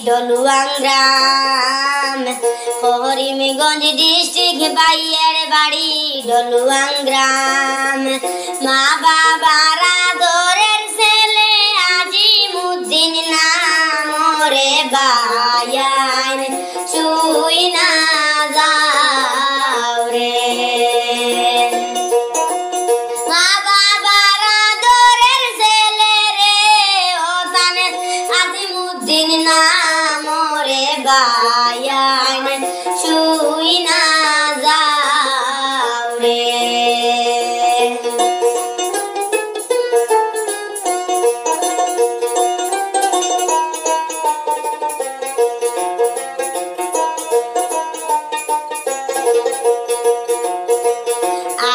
ডলুয়াং গ্রাম Karimganj district বাইয়ের বাড়ি ডলুয়াং গ্রাম মা বাবার আদরের ছেলে আজিমুদ্দিন নাম রে বায়ান শুই না যাও রে মা বাবার আদরের ছেলে রে ও তান আজিমুদ্দিন নাম রে বায়ান শুই না যাও রে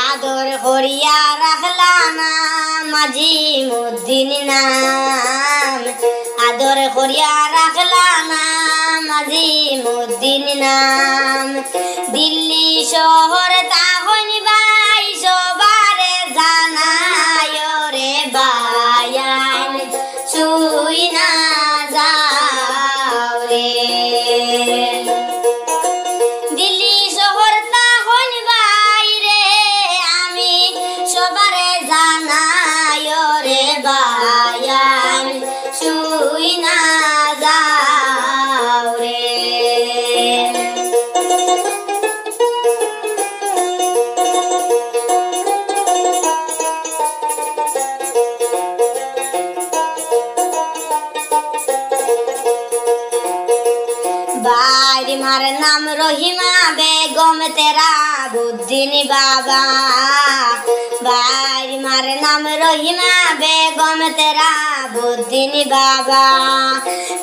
আদর করিয়া রাখলা না আজিমুদ্দিন নাম আদর করিয়া রাখলা না আজিমুদ্দিন নাম দিল্লি শহর তাহন ভাই সবারে জানায় রে বায়ান শুই না যাও রে দিল্লি শহর তাহন ভাই রে আমি সবারে জানায় রে বায়ান শুই না যাও রে बारी मार नाम रहीमा बेगम तेरा बुद्दीन बाबा बारी मार नाम रहीमा बेगम तेरा बुद्दीन बाबा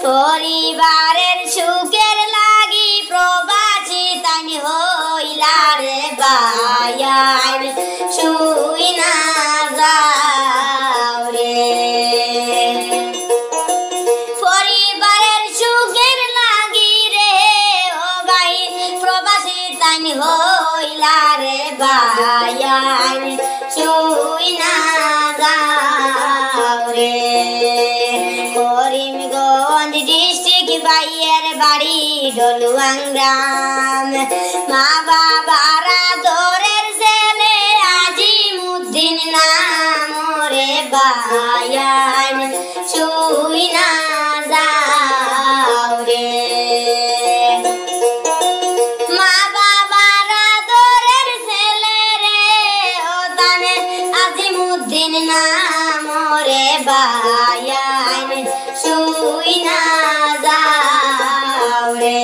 परिवारेर सुखेर लागी प्रवासी तानी हইলা रे बायान শুই না যাও রে পরিবারের সুখের লাগি রে ও ভাই প্রবাসী তানি হইলা রে বায়ান শুই না যাও রে করিমগঞ্জ ডিস্ট্রিক্ট বাইয়ের বাড়ি ডলুয়াং গ্রাম মা বাবার আদরের ছেলে আজিমুদ্দিন নাম রে বায়ান শুই না যাও রে মা বাবার আদরের ছেলে রে ও তানে আজিমুদ্দিন নাম রে বায়ান শুই না যাও রে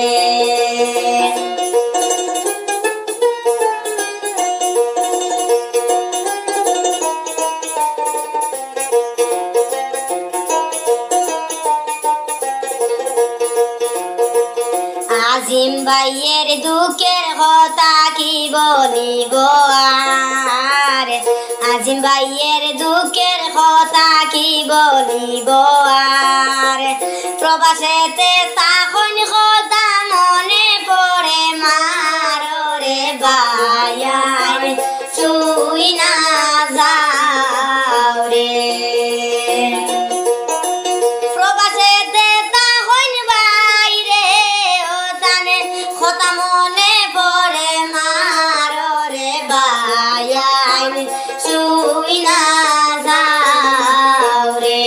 আজিম ভাইয়ের দুঃখের কথা কি বলিব আর আজিম ভাইয়ের দুঃখের কথা কি বলিব আর প্রবাসেতে তখন কথা মনে পড়ে মার রে বায়ান শুই না যাও রে প্রবাসেতে তখন ভাই রে ও তানে কথা মনে পড়ে মার রে বায়ান শুই না যাও রে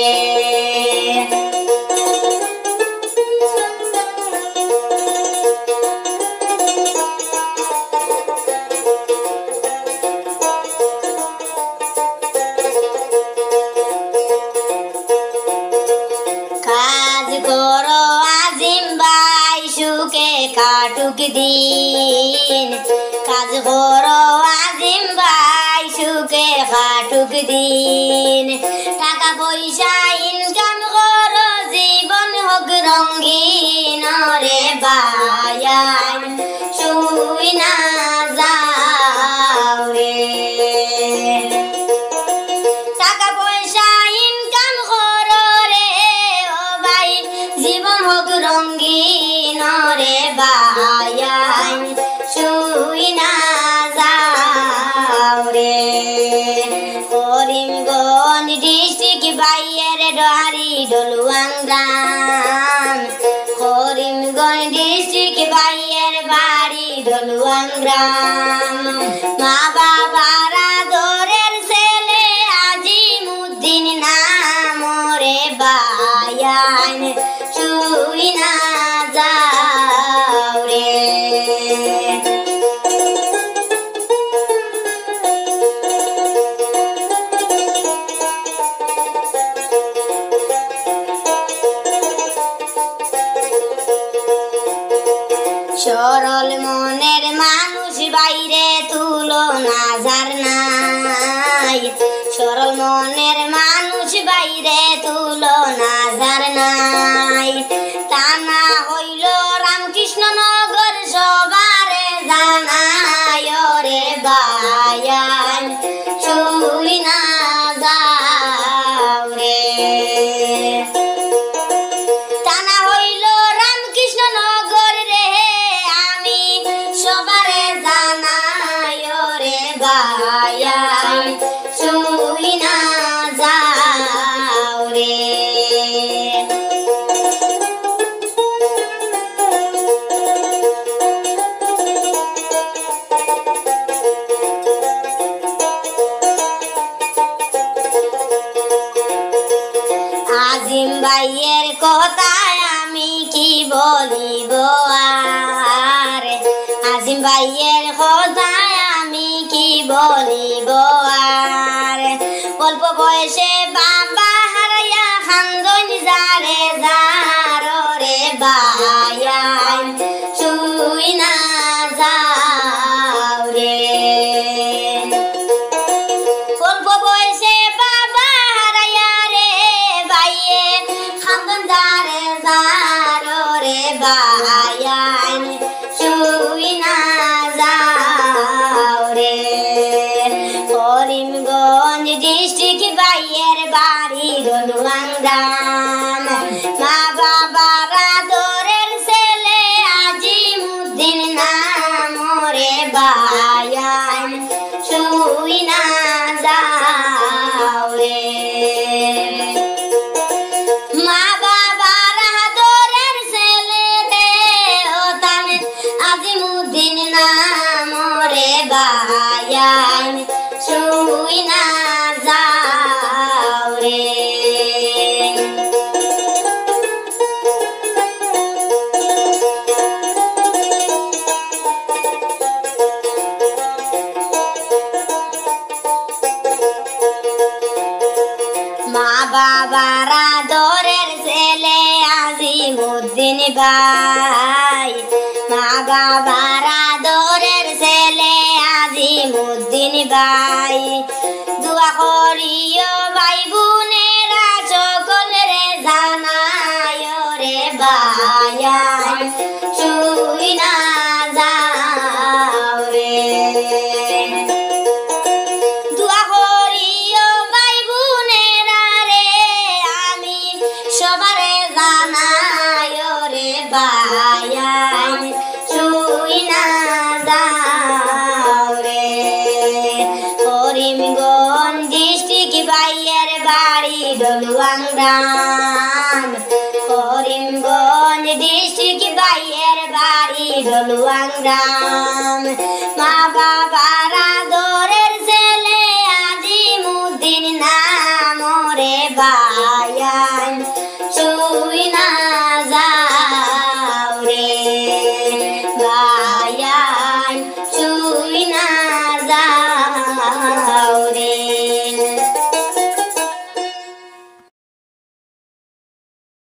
কাজ করো আজিম ভাই সুখে কাটুক দিন কাজ করো আজিম ভাই সুখে কাটুক দিন টাকা পয়সা ইনকাম করো জীবন হোক রঙিন রে বায়ান শুই না যাও রে টাকা পয়সা ইনকাম করো রে ও ভাই জীবন হোক রঙিন রে বায়ান শুই না যাও রে করিমগঞ্জ ডিস্ট্রিক্ট বাইয়ের বাড়ি ডলুয়াং গ্রাম করিমগঞ্জ ডিস্ট্রিক্ট বাইয়ের বাড়ি ঢলুয়াং গ্রাম মা বাবার আদরের ছেলে আজিমুদ্দিন নাম রে বায়ান ছুঁই না যাও রে সরল মনের মানুষ বাইরে তুলনা যার নাই সরল মনের মানুষ বাইরে তুলনা যার নাই তা না হইল রামকৃষ্ণ নগর সবারে জানায় রে বায়ান ছুঁই না যাও রে তা না হইল রামকৃষ্ণ নগর রে আমি সবারে জানায় রে বায়ান ছুঁই না যাও রে আজিম ভাইয়ের কথায় আমি কি বলিব আর আজিম ভাইয়ের কথায় আমি কি বলিব আর অল্প বয়সে বাবা হারাইয়া খান্দন যারে যার রে বায়ান ছুঁই না যাও রে অল্প বয়সে বাবা হারাইয়া রে বাইয়ে খান্দন যারে যার রে বায়ান ছুঁই না যাও রে করিমগঞ্জ ডিস্ট্রিক্ট বাইয়ের বাড়ি ঢলুয়াং গ্রাম মা বাবার আদরের ছেলে আজিমুদ্দিন নাম রে বায়ান ছুঁই না যাও রে মা বাবার আদরের ছেলে রে ওতান আজিমুদ্দিন নাম রে বায়ান ছুঁই না যাও রে মা বাবার আদরের ছেলে আজিমুদ্দিন ভাই মা বাবার আদরের ছেলে আজিমুদ্দিন ভাই দোয়া করিও ভাই বোনেরা সকল রে জানায় রে বায়ান ছুঁই না যাও রে দোয়া করিও ভাই বোনেরা রে আমি সবারে জানায় রে বায়ান ছুঁই না যাও রে করিমগঞ্জ ডিস্ট্রিক্ট বাইয়ের বাড়ি ঢলুয়াং গ্রাম করিমগঞ্জ ডিস্ট্রিক্ট বাইয়ের বাড়ি ঢলুয়াং গ্রাম মা বাবার